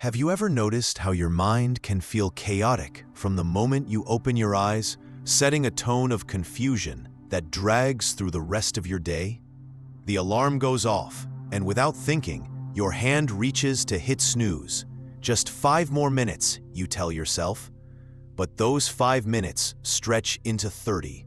Have you ever noticed how your mind can feel chaotic from the moment you open your eyes, setting a tone of confusion that drags through the rest of your day? The alarm goes off, and without thinking, your hand reaches to hit snooze. Just 5 more minutes, you tell yourself. But those 5 minutes stretch into 30.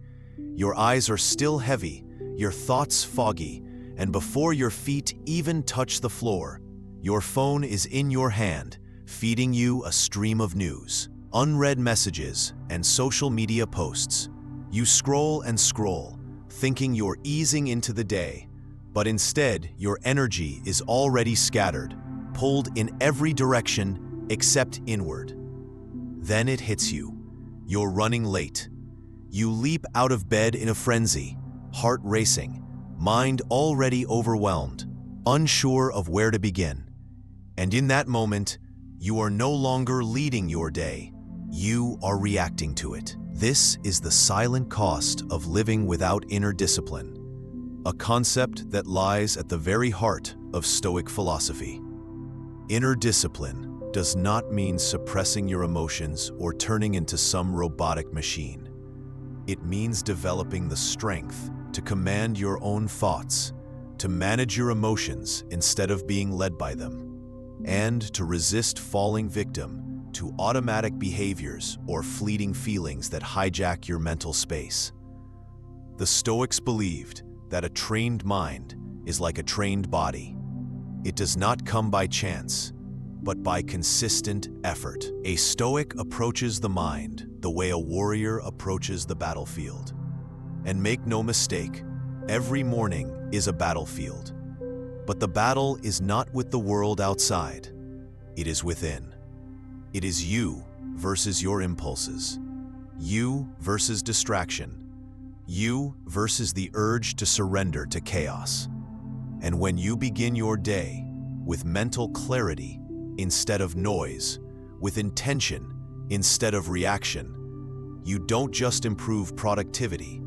Your eyes are still heavy, your thoughts foggy, and before your feet even touch the floor, your phone is in your hand, feeding you a stream of news, unread messages, and social media posts. You scroll and scroll, thinking you're easing into the day, but instead your energy is already scattered, pulled in every direction except inward. Then it hits you. You're running late. You leap out of bed in a frenzy, heart racing, mind already overwhelmed, unsure of where to begin. And in that moment, you are no longer leading your day. You are reacting to it. This is the silent cost of living without inner discipline, a concept that lies at the very heart of Stoic philosophy. Inner discipline does not mean suppressing your emotions or turning into some robotic machine. It means developing the strength to command your own thoughts, to manage your emotions instead of being led by them, and to resist falling victim to automatic behaviors or fleeting feelings that hijack your mental space. The Stoics believed that a trained mind is like a trained body. It does not come by chance, but by consistent effort. A Stoic approaches the mind the way a warrior approaches the battlefield. And make no mistake, every morning is a battlefield. But the battle is not with the world outside. It is within. It is you versus your impulses. You versus distraction. You versus the urge to surrender to chaos. And when you begin your day with mental clarity instead of noise, with intention instead of reaction, you don't just improve productivity.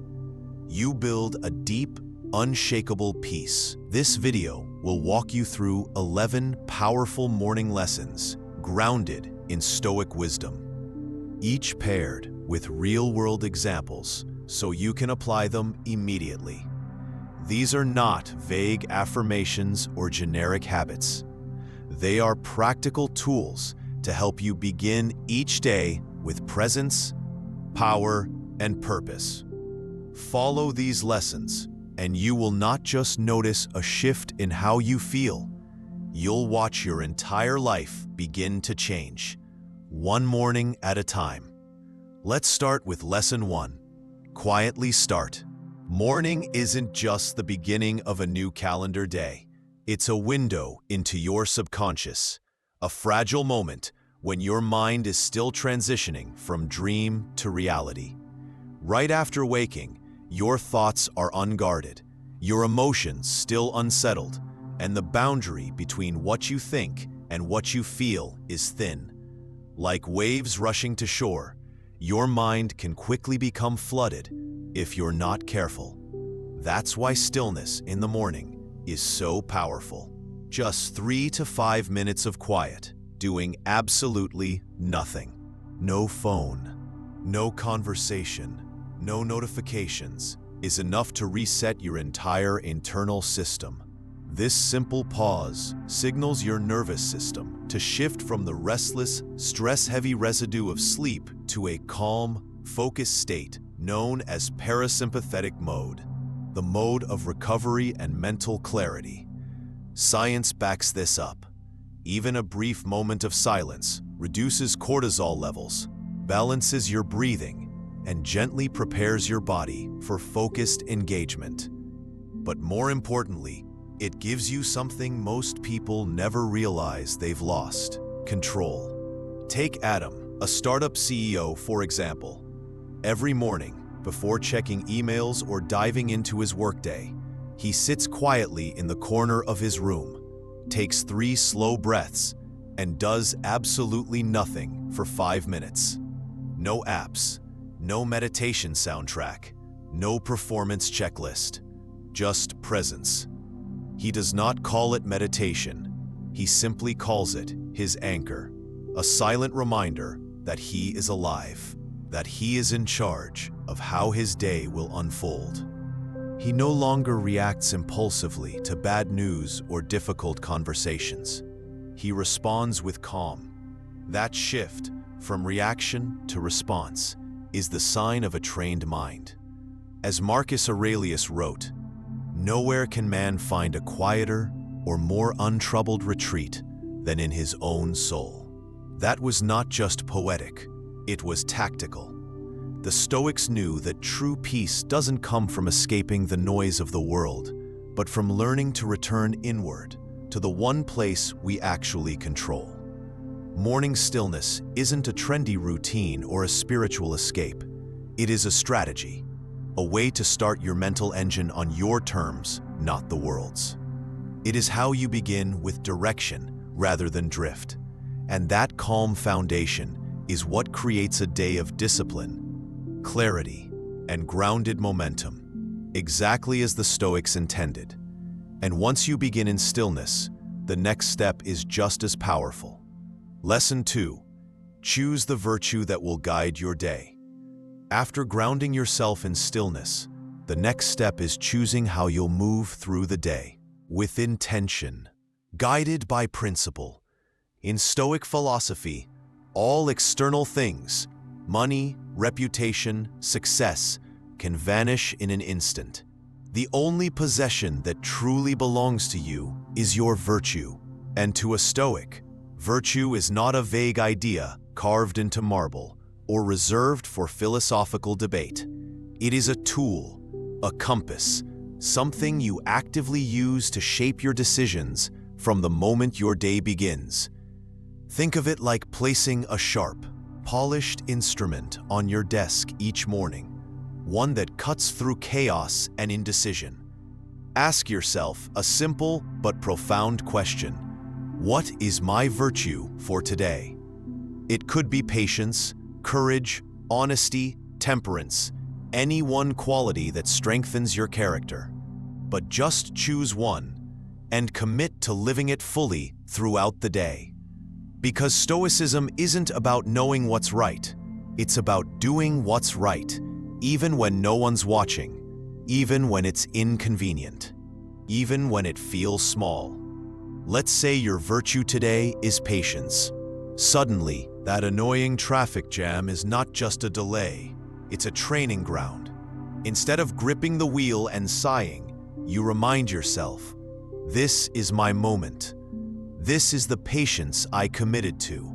You build a deep, unshakable peace. This video will walk you through 11 powerful morning lessons grounded in Stoic wisdom, each paired with real-world examples so you can apply them immediately. These are not vague affirmations or generic habits. They are practical tools to help you begin each day with presence, power, and purpose. Follow these lessons, and you will not just notice a shift in how you feel. You'll watch your entire life begin to change, one morning at a time. Let's start with Lesson 1. Quietly start. Morning isn't just the beginning of a new calendar day. It's a window into your subconscious, a fragile moment when your mind is still transitioning from dream to reality. Right after waking, your thoughts are unguarded, your emotions still unsettled, and the boundary between what you think and what you feel is thin. Like waves rushing to shore, your mind can quickly become flooded if you're not careful. That's why stillness in the morning is so powerful. Just 3 to 5 minutes of quiet, doing absolutely nothing. No phone, no conversation, no notifications is enough to reset your entire internal system. This simple pause signals your nervous system to shift from the restless, stress-heavy residue of sleep to a calm, focused state known as parasympathetic mode, the mode of recovery and mental clarity. Science backs this up. Even a brief moment of silence reduces cortisol levels, balances your breathing, and gently prepares your body for focused engagement. But more importantly, it gives you something most people never realize they've lost: control. Take Adam, a startup CEO, for example. Every morning, before checking emails or diving into his workday, he sits quietly in the corner of his room, takes 3 slow breaths, and does absolutely nothing for 5 minutes. No apps, no meditation soundtrack, no performance checklist, just presence. He does not call it meditation. He simply calls it his anchor, a silent reminder that he is alive, that he is in charge of how his day will unfold. He no longer reacts impulsively to bad news or difficult conversations. He responds with calm. That shift from reaction to response is the sign of a trained mind. As Marcus Aurelius wrote, "Nowhere can man find a quieter or more untroubled retreat than in his own soul." That was not just poetic, it was tactical. The Stoics knew that true peace doesn't come from escaping the noise of the world, but from learning to return inward, to the one place we actually control. Morning stillness isn't a trendy routine or a spiritual escape. It is a strategy, a way to start your mental engine on your terms, not the world's. It is how you begin with direction rather than drift. And that calm foundation is what creates a day of discipline, clarity, and grounded momentum, exactly as the Stoics intended. And once you begin in stillness, the next step is just as powerful. Lesson 2. Choose the virtue that will guide your day. After grounding yourself in stillness, the next step is choosing how you'll move through the day, with intention, guided by principle. In Stoic philosophy, all external things, money, reputation, success, can vanish in an instant. The only possession that truly belongs to you is your virtue. And to a Stoic, virtue is not a vague idea carved into marble or reserved for philosophical debate. It is a tool, a compass, something you actively use to shape your decisions from the moment your day begins. Think of it like placing a sharp, polished instrument on your desk each morning, one that cuts through chaos and indecision. Ask yourself a simple but profound question: what is my virtue for today? It could be patience, courage, honesty, temperance, any one quality that strengthens your character. But just choose one and commit to living it fully throughout the day. Because Stoicism isn't about knowing what's right, it's about doing what's right, even when no one's watching, even when it's inconvenient, even when it feels small. Let's say your virtue today is patience. Suddenly, that annoying traffic jam is not just a delay, it's a training ground. Instead of gripping the wheel and sighing, you remind yourself, this is my moment. This is the patience I committed to.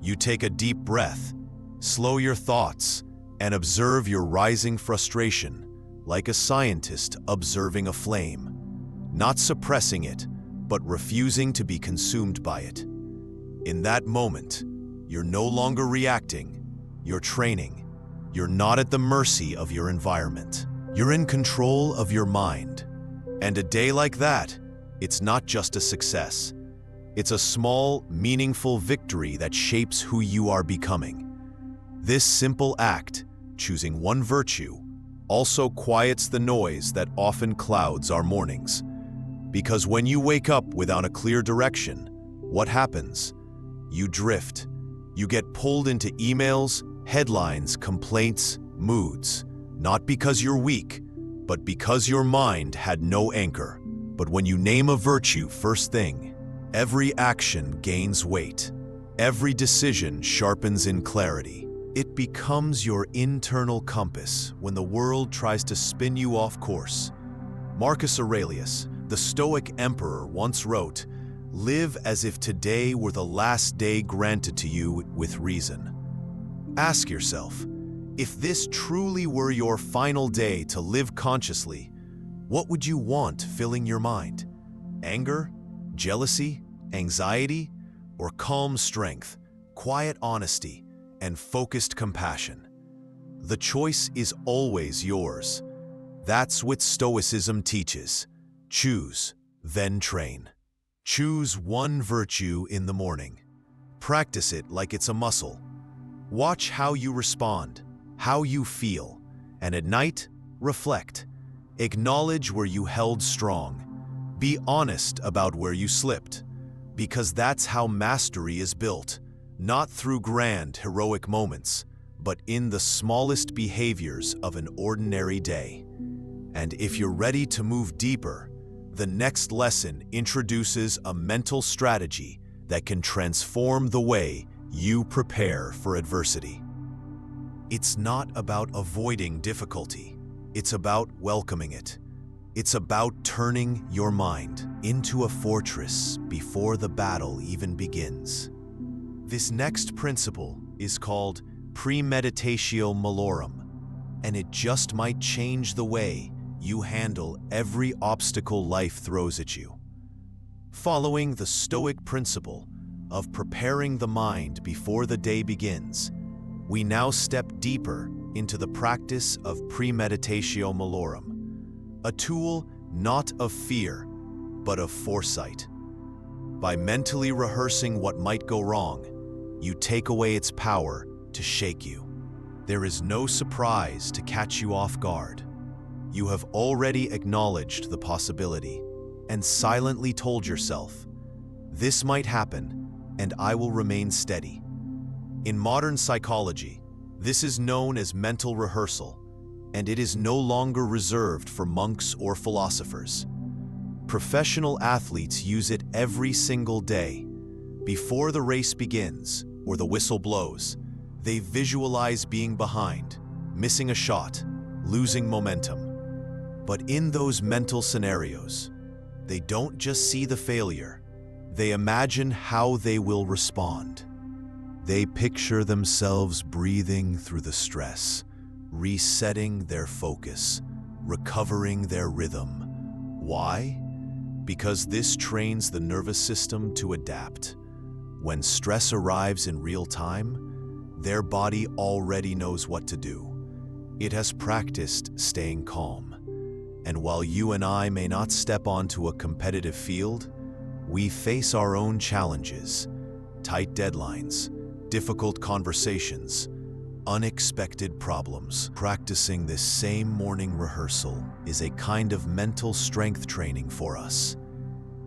You take a deep breath, slow your thoughts, and observe your rising frustration, like a scientist observing a flame, not suppressing it, but refusing to be consumed by it. In that moment, you're no longer reacting, you're training. You're not at the mercy of your environment. You're in control of your mind. And a day like that, it's not just a success. It's a small, meaningful victory that shapes who you are becoming. This simple act, choosing one virtue, also quiets the noise that often clouds our mornings. Because when you wake up without a clear direction, what happens? You drift. You get pulled into emails, headlines, complaints, moods. Not because you're weak, but because your mind had no anchor. But when you name a virtue first thing, every action gains weight. Every decision sharpens in clarity. It becomes your internal compass when the world tries to spin you off course. Marcus Aurelius, the Stoic emperor, once wrote, "Live as if today were the last day granted to you with reason." Ask yourself, if this truly were your final day to live consciously, what would you want filling your mind? Anger, jealousy, anxiety, or calm strength, quiet honesty, and focused compassion? The choice is always yours. That's what Stoicism teaches. Choose, then train. Choose one virtue in the morning. Practice it like it's a muscle. Watch how you respond, how you feel, and at night, reflect. Acknowledge where you held strong. Be honest about where you slipped. Because that's how mastery is built, not through grand, heroic moments, but in the smallest behaviors of an ordinary day. And if you're ready to move deeper, the next lesson introduces a mental strategy that can transform the way you prepare for adversity. It's not about avoiding difficulty. It's about welcoming it. It's about turning your mind into a fortress before the battle even begins. This next principle is called premeditatio malorum, and it just might change the way you handle every obstacle life throws at you. Following the Stoic principle of preparing the mind before the day begins, we now step deeper into the practice of premeditatio malorum, a tool not of fear, but of foresight. By mentally rehearsing what might go wrong, you take away its power to shake you. There is no surprise to catch you off guard. You have already acknowledged the possibility and silently told yourself, "This might happen, and I will remain steady." In modern psychology, this is known as mental rehearsal, and it is no longer reserved for monks or philosophers. Professional athletes use it every single day. Before the race begins or the whistle blows, they visualize being behind, missing a shot, losing momentum. But in those mental scenarios, they don't just see the failure, they imagine how they will respond. They picture themselves breathing through the stress, resetting their focus, recovering their rhythm. Why? Because this trains the nervous system to adapt. When stress arrives in real time, their body already knows what to do. It has practiced staying calm. And while you and I may not step onto a competitive field, we face our own challenges, tight deadlines, difficult conversations, unexpected problems. Practicing this same morning rehearsal is a kind of mental strength training for us.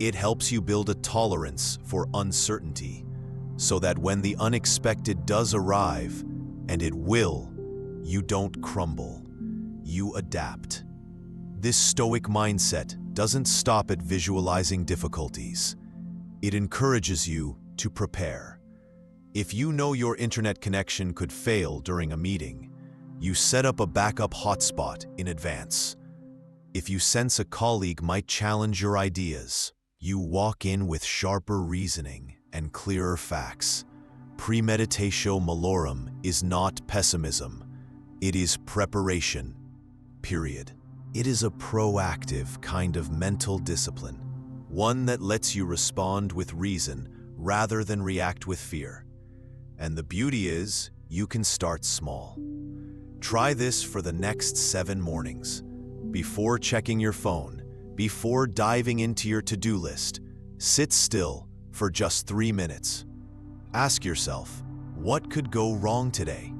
It helps you build a tolerance for uncertainty, so that when the unexpected does arrive, and it will, you don't crumble, you adapt. This Stoic mindset doesn't stop at visualizing difficulties. It encourages you to prepare. If you know your internet connection could fail during a meeting, you set up a backup hotspot in advance. If you sense a colleague might challenge your ideas, you walk in with sharper reasoning and clearer facts. Premeditatio malorum is not pessimism. It is preparation, period. It is a proactive kind of mental discipline, one that lets you respond with reason rather than react with fear. And the beauty is, you can start small. Try this for the next 7 mornings. Before checking your phone, before diving into your to-do list, sit still for just 3 minutes. Ask yourself, what could go wrong today?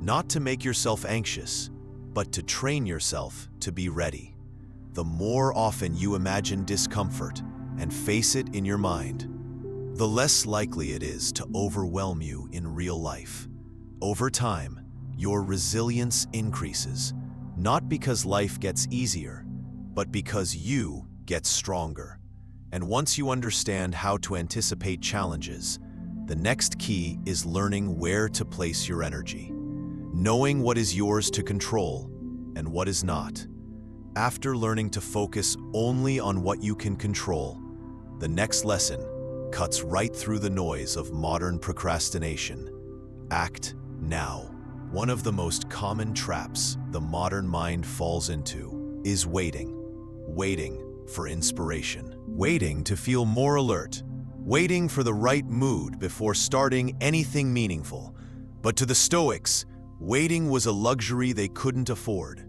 Not to make yourself anxious, but to train yourself to be ready. The more often you imagine discomfort and face it in your mind, the less likely it is to overwhelm you in real life. Over time, your resilience increases, not because life gets easier, but because you get stronger. And once you understand how to anticipate challenges, the next key is learning where to place your energy, knowing what is yours to control and what is not. After learning to focus only on what you can control, the next lesson cuts right through the noise of modern procrastination. Act now. One of the most common traps the modern mind falls into is waiting. Waiting for inspiration. Waiting to feel more alert. Waiting for the right mood before starting anything meaningful. But to the Stoics, waiting was a luxury they couldn't afford.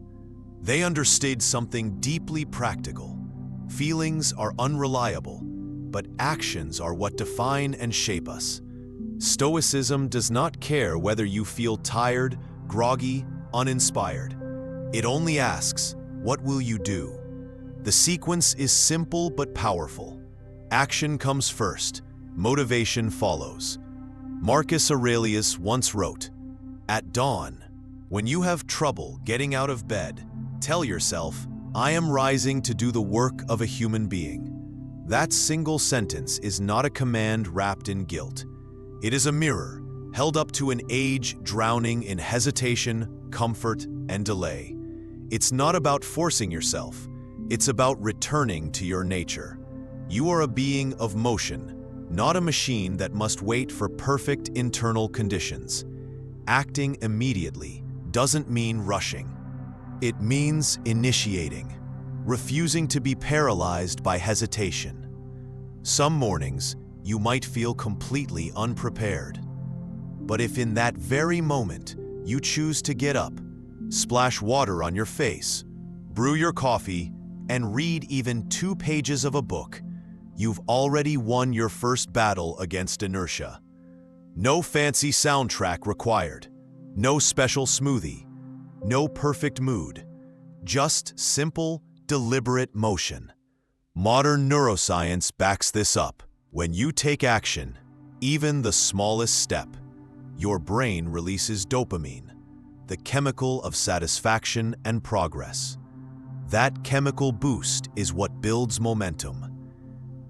They understood something deeply practical. Feelings are unreliable, but actions are what define and shape us. Stoicism does not care whether you feel tired, groggy, uninspired. It only asks, what will you do? The sequence is simple but powerful. Action comes first, motivation follows. Marcus Aurelius once wrote, "At dawn, when you have trouble getting out of bed, tell yourself, 'I am rising to do the work of a human being.'" That single sentence is not a command wrapped in guilt. It is a mirror held up to an age drowning in hesitation, comfort, and delay. It's not about forcing yourself. It's about returning to your nature. You are a being of motion, not a machine that must wait for perfect internal conditions. Acting immediately doesn't mean rushing. It means initiating, refusing to be paralyzed by hesitation. Some mornings, you might feel completely unprepared. But if in that very moment you choose to get up, splash water on your face, brew your coffee, and read even 2 pages of a book, you've already won your first battle against inertia. No fancy soundtrack required, no special smoothie, no perfect mood, just simple, deliberate motion. Modern neuroscience backs this up. When you take action, even the smallest step, your brain releases dopamine, the chemical of satisfaction and progress. That chemical boost is what builds momentum.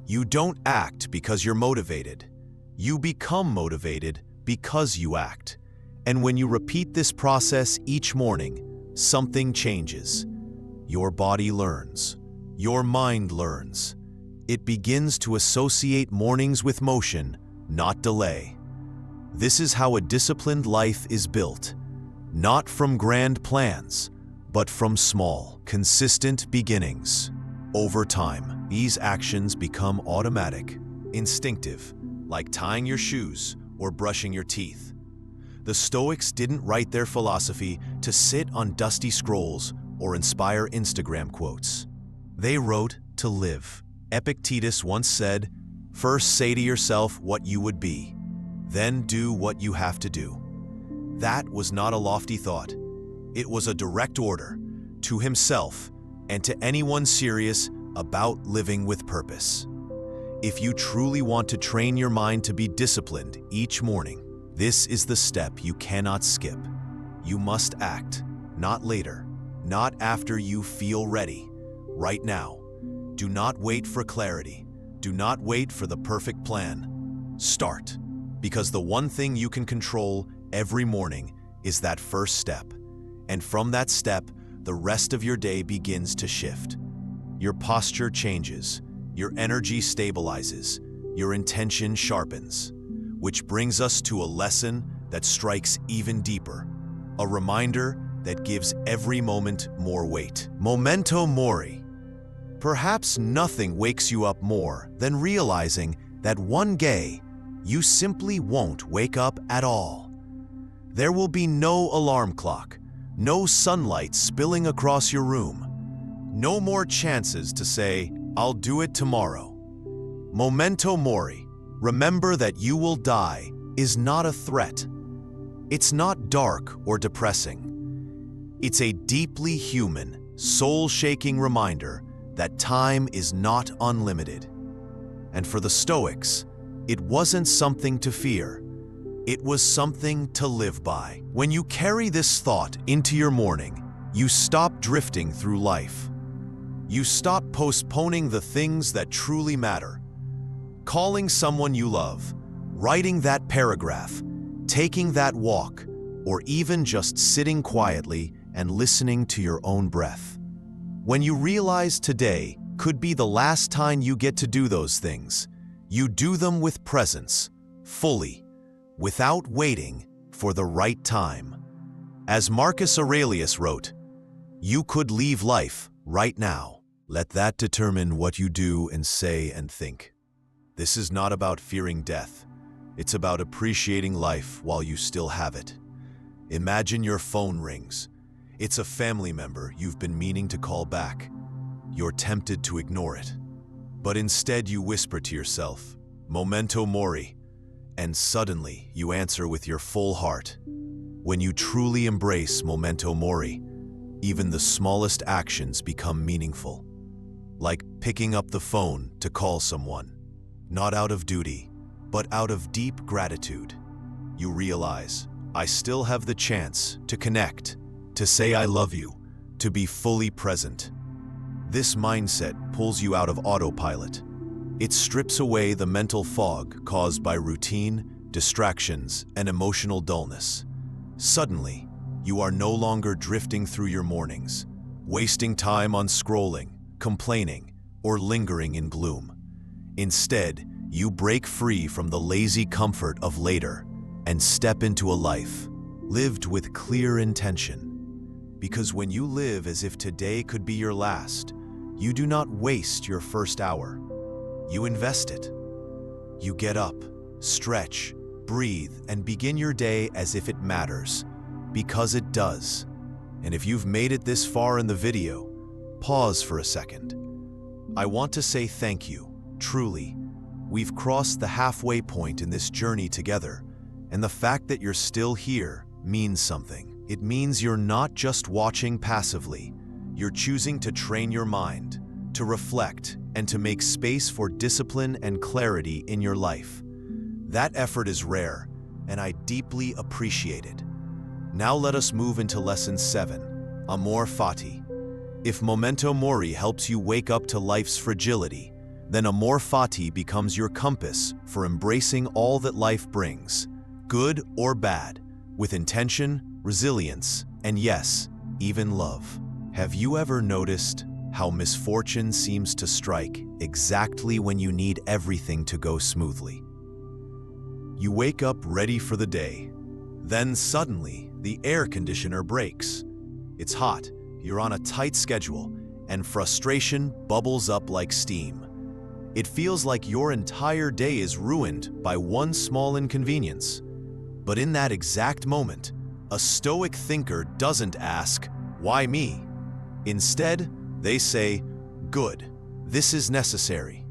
You don't act because you're motivated. You become motivated because you act. And when you repeat this process each morning, something changes. Your body learns. Your mind learns. It begins to associate mornings with motion, not delay. This is how a disciplined life is built, not from grand plans, but from small, consistent beginnings. Over time, these actions become automatic, instinctive, like tying your shoes or brushing your teeth. The Stoics didn't write their philosophy to sit on dusty scrolls or inspire Instagram quotes. They wrote to live. Epictetus once said, "First say to yourself what you would be, then do what you have to do." That was not a lofty thought. It was a direct order to himself and to anyone serious about living with purpose. If you truly want to train your mind to be disciplined each morning, this is the step you cannot skip. You must act, not later, not after you feel ready, right now. Do not wait for clarity. Do not wait for the perfect plan. Start, because the one thing you can control every morning is that first step. And from that step, the rest of your day begins to shift. Your posture changes, your energy stabilizes, your intention sharpens. Which brings us to a lesson that strikes even deeper, a reminder that gives every moment more weight. Memento mori. Perhaps nothing wakes you up more than realizing that one day you simply won't wake up at all. There will be no alarm clock, no sunlight spilling across your room, no more chances to say, "I'll do it tomorrow." Memento mori, remember that you will die, is not a threat. It's not dark or depressing. It's a deeply human, soul-shaking reminder that time is not unlimited. And for the Stoics, it wasn't something to fear. It was something to live by. When you carry this thought into your morning, you stop drifting through life. You stop postponing the things that truly matter. Calling someone you love, writing that paragraph, taking that walk, or even just sitting quietly and listening to your own breath. When you realize today could be the last time you get to do those things, you do them with presence, fully, without waiting for the right time. As Marcus Aurelius wrote, "You could leave life right now." Let that determine what you do and say and think. This is not about fearing death. It's about appreciating life while you still have it. Imagine your phone rings. It's a family member you've been meaning to call back. You're tempted to ignore it. But instead you whisper to yourself, "Memento mori," and suddenly you answer with your full heart. When you truly embrace memento mori, even the smallest actions become meaningful. Like picking up the phone to call someone, not out of duty, but out of deep gratitude. You realize, I still have the chance to connect, to say I love you, to be fully present. This mindset pulls you out of autopilot. It strips away the mental fog caused by routine, distractions, and emotional dullness. Suddenly, you are no longer drifting through your mornings, wasting time on scrolling, complaining, or lingering in gloom. Instead, you break free from the lazy comfort of later and step into a life lived with clear intention. Because when you live as if today could be your last, you do not waste your first hour. You invest it. You get up, stretch, breathe, and begin your day as if it matters, because it does. And if you've made it this far in the video, pause for a second. I want to say thank you, truly. We've crossed the halfway point in this journey together, and the fact that you're still here means something. It means you're not just watching passively. You're choosing to train your mind, to reflect, and to make space for discipline and clarity in your life. That effort is rare, and I deeply appreciate it. Now let us move into Lesson 7, Amor Fati. If Memento Mori helps you wake up to life's fragility, then Amor Fati becomes your compass for embracing all that life brings, good or bad, with intention, resilience, and yes, even love. Have you ever noticed how misfortune seems to strike exactly when you need everything to go smoothly? You wake up ready for the day. Then suddenly, the air conditioner breaks. It's hot, you're on a tight schedule, and frustration bubbles up like steam. It feels like your entire day is ruined by one small inconvenience. But in that exact moment, a Stoic thinker doesn't ask, "Why me?" Instead, they say, "Good, this is necessary."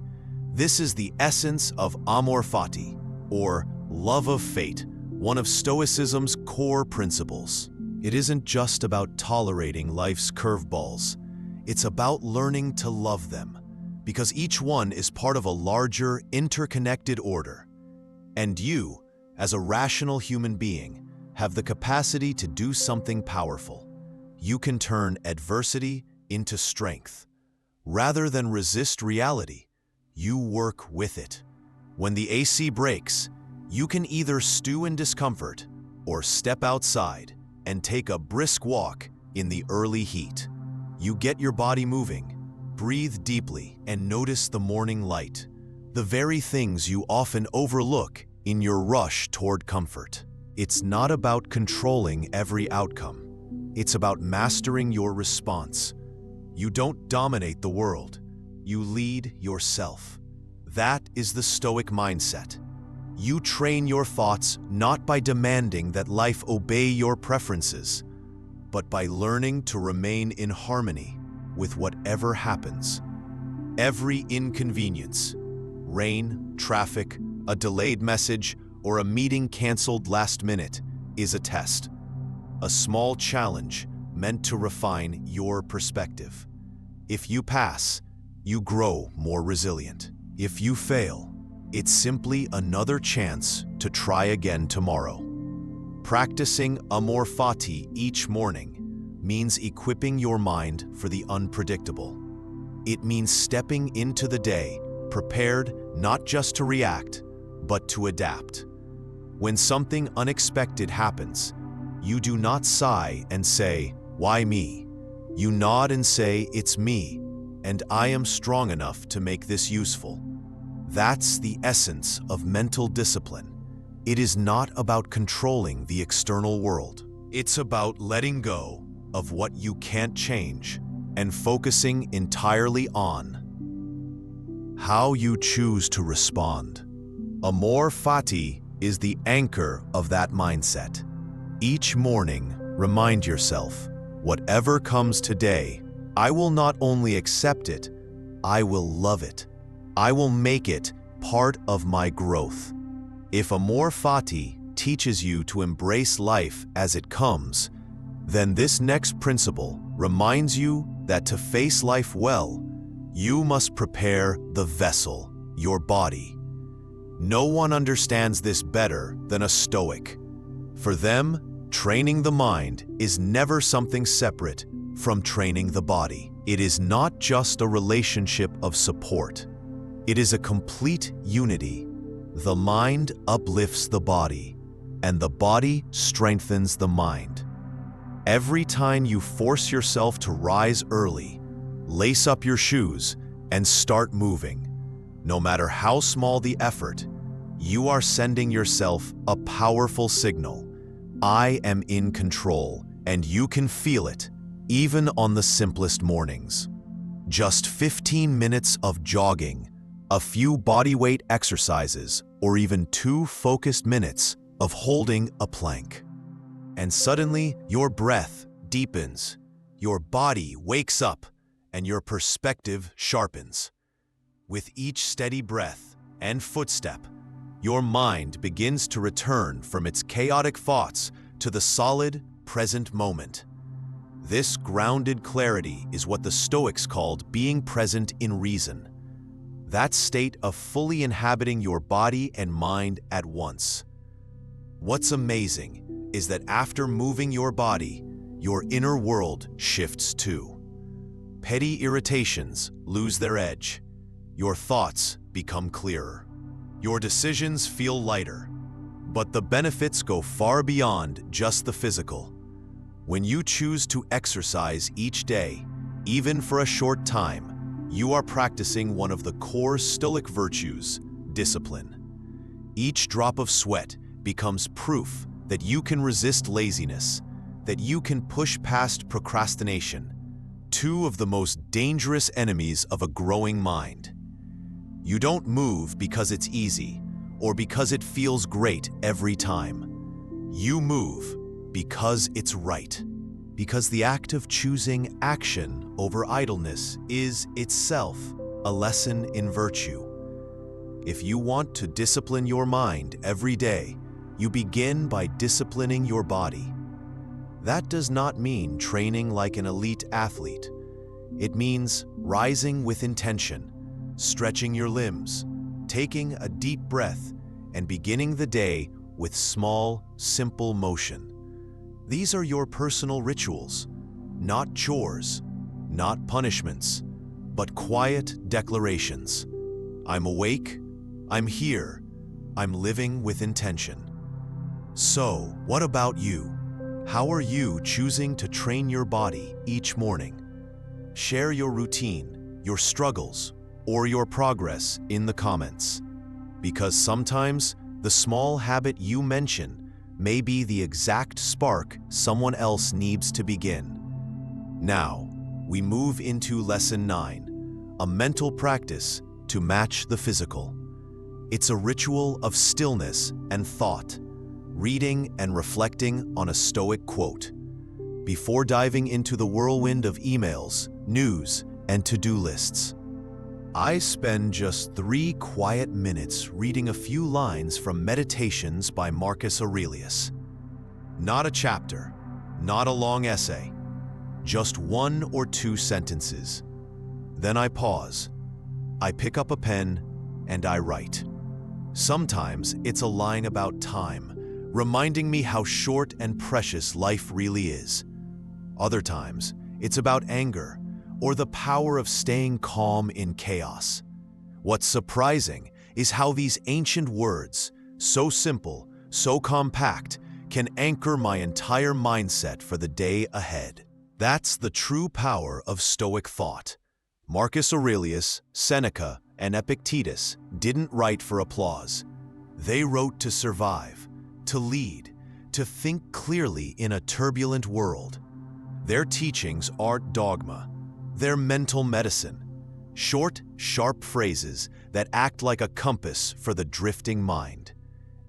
This is the essence of Amor Fati, or love of fate, one of Stoicism's core principles. It isn't just about tolerating life's curveballs. It's about learning to love them, because each one is part of a larger, interconnected order. And you, as a rational human being, have the capacity to do something powerful. You can turn adversity into strength. Rather than resist reality, you work with it. When the AC breaks, you can either stew in discomfort or step outside and take a brisk walk in the early heat. You get your body moving, breathe deeply, and notice the morning light, the very things you often overlook in your rush toward comfort. It's not about controlling every outcome. It's about mastering your response. You don't dominate the world. You lead yourself. That is the Stoic mindset. You train your thoughts not by demanding that life obey your preferences, but by learning to remain in harmony with whatever happens. Every inconvenience, rain, traffic, a delayed message, or a meeting canceled last minute, is a test. A small challenge meant to refine your perspective. If you pass, you grow more resilient. If you fail, it's simply another chance to try again tomorrow. Practicing Amor Fati each morning means equipping your mind for the unpredictable. It means stepping into the day prepared not just to react, but to adapt. When something unexpected happens, you do not sigh and say, "Why me?" You nod and say, "It's me, and I am strong enough to make this useful." That's the essence of mental discipline. It is not about controlling the external world. It's about letting go of what you can't change and focusing entirely on how you choose to respond. Amor Fati is the anchor of that mindset. Each morning, remind yourself, whatever comes today, I will not only accept it, I will love it. I will make it part of my growth. If Amor Fati teaches you to embrace life as it comes, then this next principle reminds you that to face life well, you must prepare the vessel, your body. No one understands this better than a Stoic. For them, training the mind is never something separate from training the body. It is not just a relationship of support. It is a complete unity. The mind uplifts the body, and the body strengthens the mind. Every time you force yourself to rise early, lace up your shoes, and start moving, no matter how small the effort, you are sending yourself a powerful signal. I am in control, and you can feel it, even on the simplest mornings. Just 15 minutes of jogging, a few bodyweight exercises, or even 2 focused minutes of holding a plank. And suddenly, your breath deepens, your body wakes up, and your perspective sharpens. With each steady breath and footstep, your mind begins to return from its chaotic thoughts to the solid, present moment. This grounded clarity is what the Stoics called being present in reason. That state of fully inhabiting your body and mind at once. What's amazing is that after moving your body, your inner world shifts too. Petty irritations lose their edge. Your thoughts become clearer. Your decisions feel lighter. But the benefits go far beyond just the physical. When you choose to exercise each day, even for a short time, you are practicing one of the core Stoic virtues, discipline. Each drop of sweat becomes proof that you can resist laziness, that you can push past procrastination, 2 of the most dangerous enemies of a growing mind. You don't move because it's easy or because it feels great every time. You move because it's right. Because the act of choosing action over idleness is itself a lesson in virtue. If you want to discipline your mind every day, you begin by disciplining your body. That does not mean training like an elite athlete. It means rising with intention, stretching your limbs, taking a deep breath, and beginning the day with small, simple motion. These are your personal rituals, not chores, not punishments, but quiet declarations. I'm awake, I'm here, I'm living with intention. So, what about you? How are you choosing to train your body each morning? Share your routine, your struggles, or your progress in the comments. Because sometimes the small habit you mention may be the exact spark someone else needs to begin. Now, we move into Lesson 9, a mental practice to match the physical. It's a ritual of stillness and thought, reading and reflecting on a Stoic quote. Before diving into the whirlwind of emails, news, and to-do lists, I spend just 3 quiet minutes reading a few lines from Meditations by Marcus Aurelius. Not a chapter, not a long essay, just 1 or 2 sentences. Then I pause. I pick up a pen and I write. Sometimes it's a line about time, reminding me how short and precious life really is. Other times, it's about anger, or the power of staying calm in chaos. What's surprising is how these ancient words, so simple, so compact, can anchor my entire mindset for the day ahead. That's the true power of Stoic thought. Marcus Aurelius, Seneca, and Epictetus didn't write for applause. They wrote to survive, to lead, to think clearly in a turbulent world. Their teachings aren't dogma. They're mental medicine, short, sharp phrases that act like a compass for the drifting mind.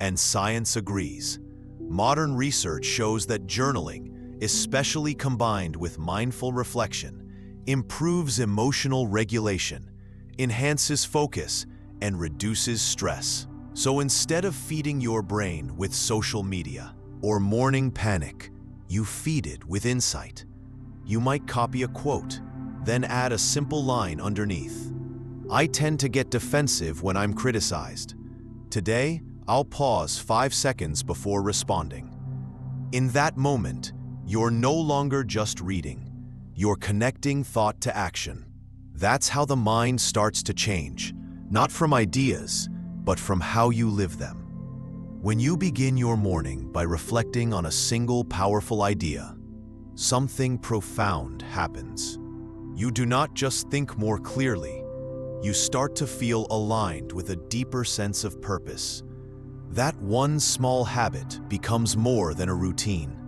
And science agrees. Modern research shows that journaling, especially combined with mindful reflection, improves emotional regulation, enhances focus, and reduces stress. So instead of feeding your brain with social media or morning panic, you feed it with insight. You might copy a quote, then add a simple line underneath. I tend to get defensive when I'm criticized. Today, I'll pause 5 seconds before responding. In that moment, you're no longer just reading. You're connecting thought to action. That's how the mind starts to change, not from ideas, but from how you live them. When you begin your morning by reflecting on a single powerful idea, something profound happens. You do not just think more clearly, you start to feel aligned with a deeper sense of purpose. That one small habit becomes more than a routine.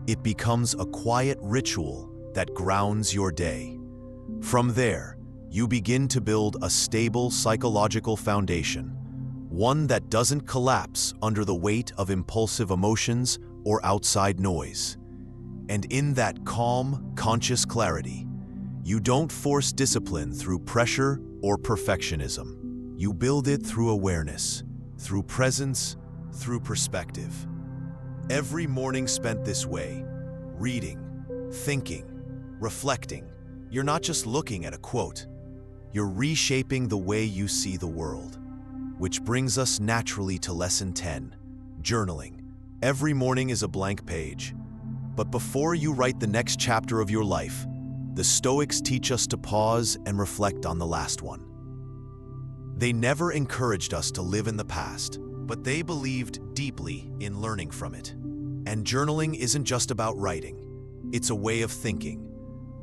It becomes a quiet ritual that grounds your day. From there, you begin to build a stable psychological foundation, one that doesn't collapse under the weight of impulsive emotions or outside noise. And in that calm, conscious clarity, you don't force discipline through pressure or perfectionism. You build it through awareness, through presence, through perspective. Every morning spent this way, reading, thinking, reflecting, you're not just looking at a quote, you're reshaping the way you see the world. Which brings us naturally to Lesson 10, journaling. Every morning is a blank page. But before you write the next chapter of your life, the Stoics teach us to pause and reflect on the last one. They never encouraged us to live in the past, but they believed deeply in learning from it. And journaling isn't just about writing. It's a way of thinking.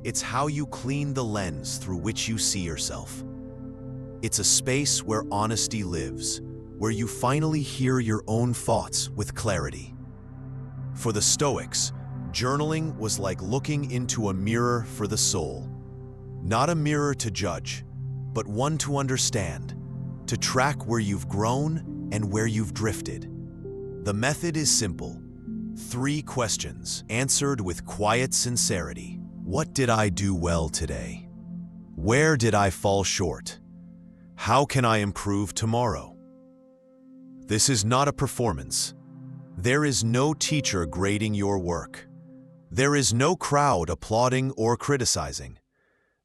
It's how you clean the lens through which you see yourself. It's a space where honesty lives, where you finally hear your own thoughts with clarity. For the Stoics, journaling was like looking into a mirror for the soul. Not a mirror to judge, but one to understand, to track where you've grown and where you've drifted. The method is simple. 3 questions, answered with quiet sincerity. What did I do well today? Where did I fall short? How can I improve tomorrow? This is not a performance. There is no teacher grading your work. There is no crowd applauding or criticizing.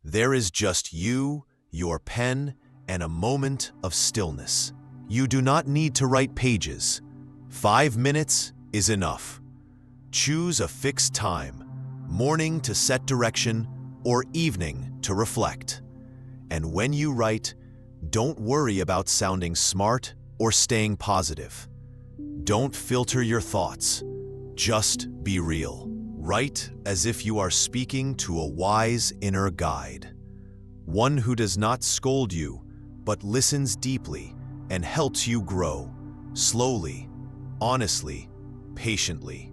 There is just you, your pen, and a moment of stillness. You do not need to write pages. 5 minutes is enough. Choose a fixed time, morning to set direction, or evening to reflect. And when you write, don't worry about sounding smart or staying positive. Don't filter your thoughts. Just be real. Write as if you are speaking to a wise inner guide. One who does not scold you, but listens deeply and helps you grow, slowly, honestly, patiently.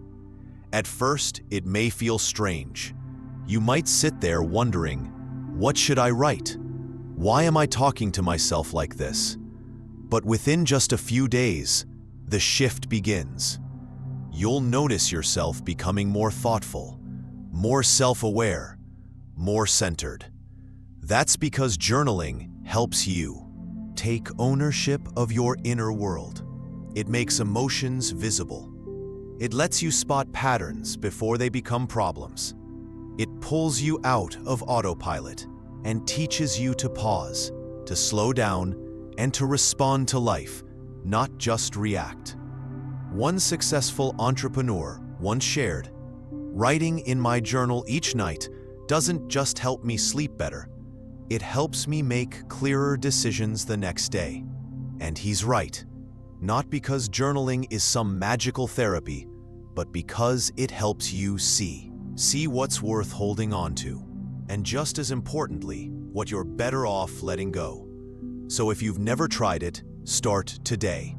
At first, it may feel strange. You might sit there wondering, what should I write? Why am I talking to myself like this? But within just a few days, the shift begins. You'll notice yourself becoming more thoughtful, more self-aware, more centered. That's because journaling helps you take ownership of your inner world. It makes emotions visible. It lets you spot patterns before they become problems. It pulls you out of autopilot and teaches you to pause, to slow down, and to respond to life, not just react. One successful entrepreneur once shared, "Writing in my journal each night doesn't just help me sleep better, it helps me make clearer decisions the next day." And he's right, not because journaling is some magical therapy, but because it helps you see what's worth holding on to, and just as importantly, what you're better off letting go. So if you've never tried it, start today.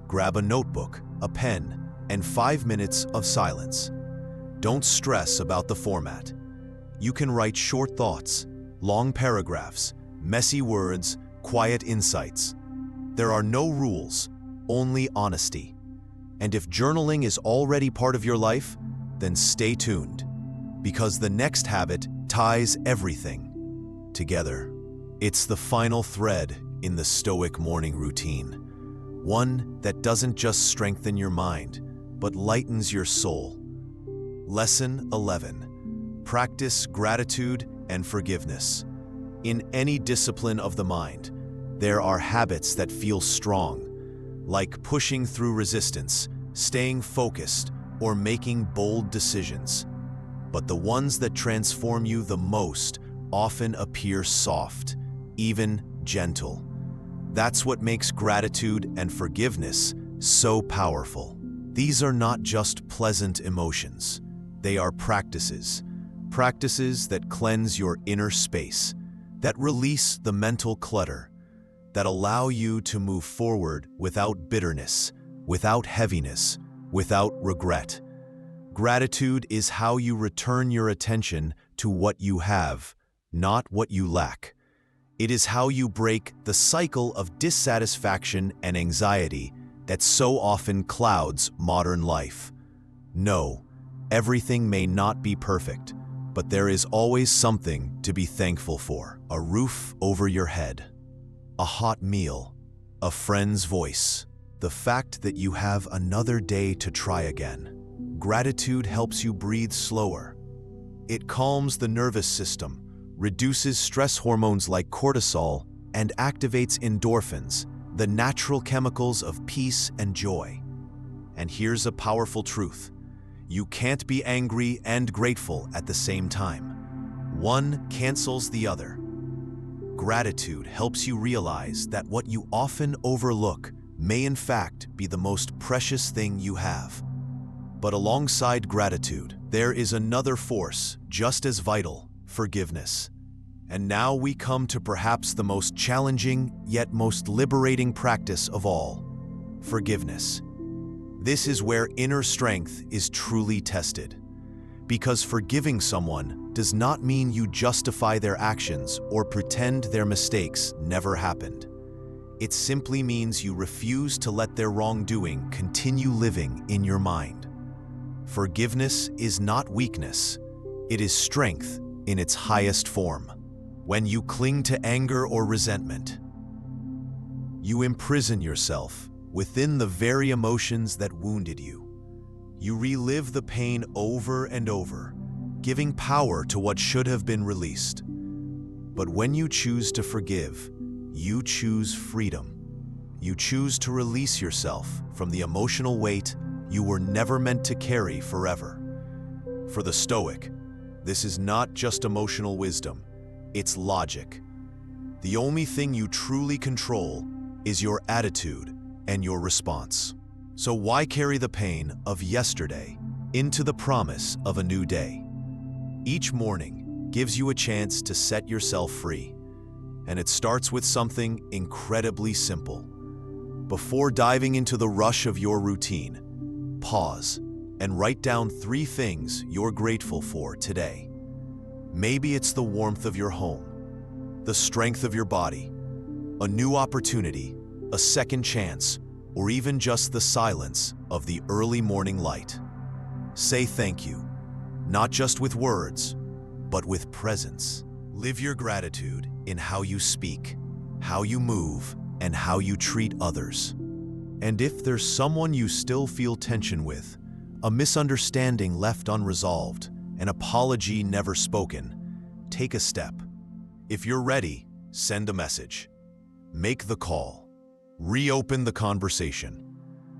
Grab a notebook, a pen, and 5 minutes of silence. Don't stress about the format. You can write short thoughts, long paragraphs, messy words, quiet insights. There are no rules, only honesty. And if journaling is already part of your life, then stay tuned, because the next habit ties everything together. It's the final thread in the Stoic morning routine, one that doesn't just strengthen your mind, but lightens your soul. Lesson 11. Practice gratitude and forgiveness. In any discipline of the mind, there are habits that feel strong, like pushing through resistance, staying focused, or making bold decisions. But the ones that transform you the most often appear soft, even gentle. That's what makes gratitude and forgiveness so powerful. These are not just pleasant emotions. They are practices that cleanse your inner space, that release the mental clutter, that allow you to move forward without bitterness, without heaviness, without regret. Gratitude is how you return your attention to what you have, not what you lack. It is how you break the cycle of dissatisfaction and anxiety that so often clouds modern life. No, everything may not be perfect, but there is always something to be thankful for. A roof over your head, a hot meal, a friend's voice, the fact that you have another day to try again. Gratitude helps you breathe slower. It calms the nervous system, reduces stress hormones like cortisol, and activates endorphins, the natural chemicals of peace and joy. And here's a powerful truth. You can't be angry and grateful at the same time. One cancels the other. Gratitude helps you realize that what you often overlook may in fact be the most precious thing you have. But alongside gratitude, there is another force just as vital: forgiveness. And now we come to perhaps the most challenging yet most liberating practice of all: forgiveness. This is where inner strength is truly tested. Because forgiving someone does not mean you justify their actions or pretend their mistakes never happened. It simply means you refuse to let their wrongdoing continue living in your mind. Forgiveness is not weakness. It is strength in its highest form. When you cling to anger or resentment, you imprison yourself within the very emotions that wounded you. You relive the pain over and over, giving power to what should have been released. But when you choose to forgive, you choose freedom. You choose to release yourself from the emotional weight you were never meant to carry forever. For the Stoic, this is not just emotional wisdom, it's logic. The only thing you truly control is your attitude and your response. So why carry the pain of yesterday into the promise of a new day? Each morning gives you a chance to set yourself free, and it starts with something incredibly simple. Before diving into the rush of your routine, pause and write down 3 things you're grateful for today. Maybe it's the warmth of your home, the strength of your body, a new opportunity, a second chance, or even just the silence of the early morning light. Say thank you, not just with words, but with presence. Live your gratitude in how you speak, how you move, and how you treat others. And if there's someone you still feel tension with, a misunderstanding left unresolved, an apology never spoken, take a step. If you're ready, send a message. Make the call. Reopen the conversation.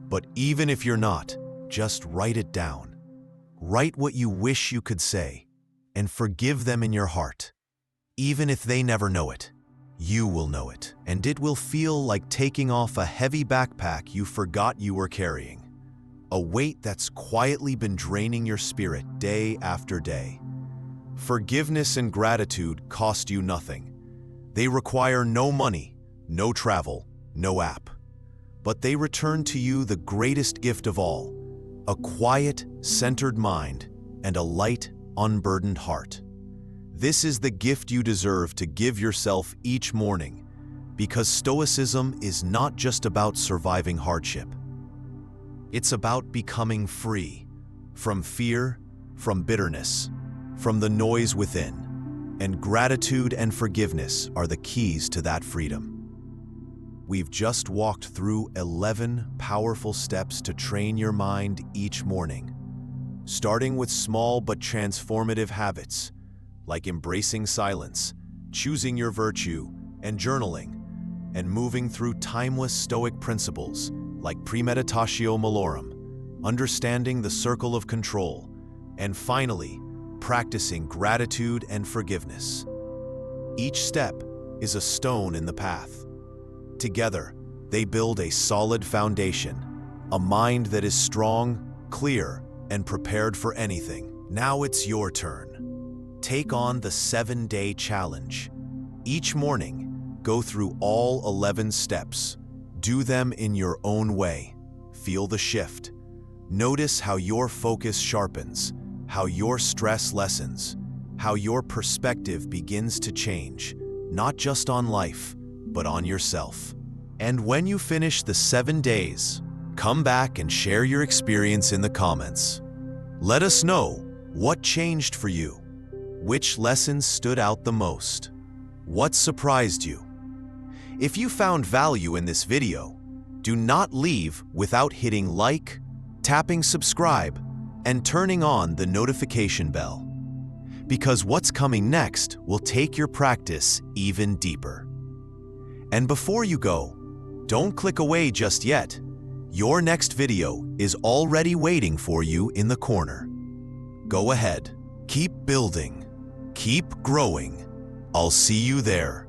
But even if you're not, just write it down. Write what you wish you could say, and forgive them in your heart. Even if they never know it, you will know it, and it will feel like taking off a heavy backpack you forgot you were carrying. A weight that's quietly been draining your spirit day after day. Forgiveness and gratitude cost you nothing. They require no money, no travel, no app. But they return to you the greatest gift of all: a quiet, centered mind and a light, unburdened heart. This is the gift you deserve to give yourself each morning, because Stoicism is not just about surviving hardship. It's about becoming free from fear, from bitterness, from the noise within. And gratitude and forgiveness are the keys to that freedom. We've just walked through 11 powerful steps to train your mind each morning, starting with small but transformative habits, like embracing silence, choosing your virtue, and journaling, and moving through timeless Stoic principles like premeditatio malorum, understanding the circle of control, and finally, practicing gratitude and forgiveness. Each step is a stone in the path. Together, they build a solid foundation, a mind that is strong, clear, and prepared for anything. Now it's your turn. Take on the 7-day challenge. Each morning, go through all 11 steps. Do them in your own way. Feel the shift. Notice how your focus sharpens, how your stress lessens, how your perspective begins to change, not just on life, but on yourself. And when you finish the 7 days, come back and share your experience in the comments. Let us know what changed for you. Which lessons stood out the most? What surprised you? If you found value in this video, do not leave without hitting like, tapping subscribe, and turning on the notification bell. Because what's coming next will take your practice even deeper. And before you go, don't click away just yet. Your next video is already waiting for you in the corner. Go ahead, keep building, keep growing. I'll see you there.